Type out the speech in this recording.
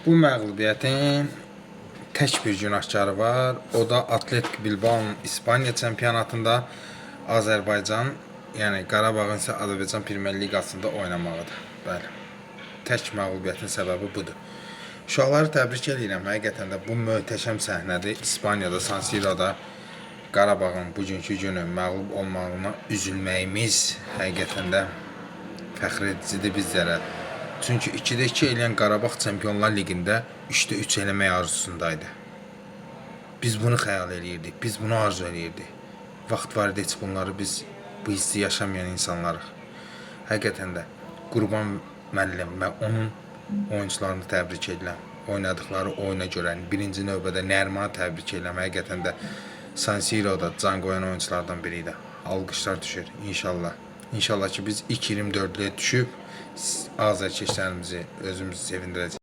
Bu məğlubiyyətin tək bir günahkarı var. O da Atletik Bilbao'nun İspanya çempionatında Azərbaycan, yəni Qarabağın isə Azərbaycan Premyer Liqasında oynamağıdır. Bəli. Tək məğlubiyyətin səbəbi budur. Uşaqları təbrik edirəm. Həqiqətən də bu möhtəşəm səhnədir. İspaniyada, San Siro'da Qarabağın bugünkü günü məğlub olmağına üzülməyimiz həqiqətən də fəxr edicidir bizlərə. Çünki 2-də 2 eləyən Qarabağ Çempionlar Liqində 3-də 3 eləmək arzusundaydı. Biz bunu xəyal eləyirdik, biz bunu arzu eləyirdik. Vaxt var idi heç bunları biz bu hissi yaşamayan insanlarıq. Həqiqətən də Qurban müəllim və onun oyuncularını təbrik edirəm. Oynadıkları oyuna görə birinci növbədə Nərimanı təbrik edirəm. Həqiqətən də San Siro'da can qoyan oyunculardan biri idi. Alqışlar düşür inşallah. İnşallah ki biz ilk 24'lüyə düşüb azərkeşlərimizi özümüzü sevindirəcəyik.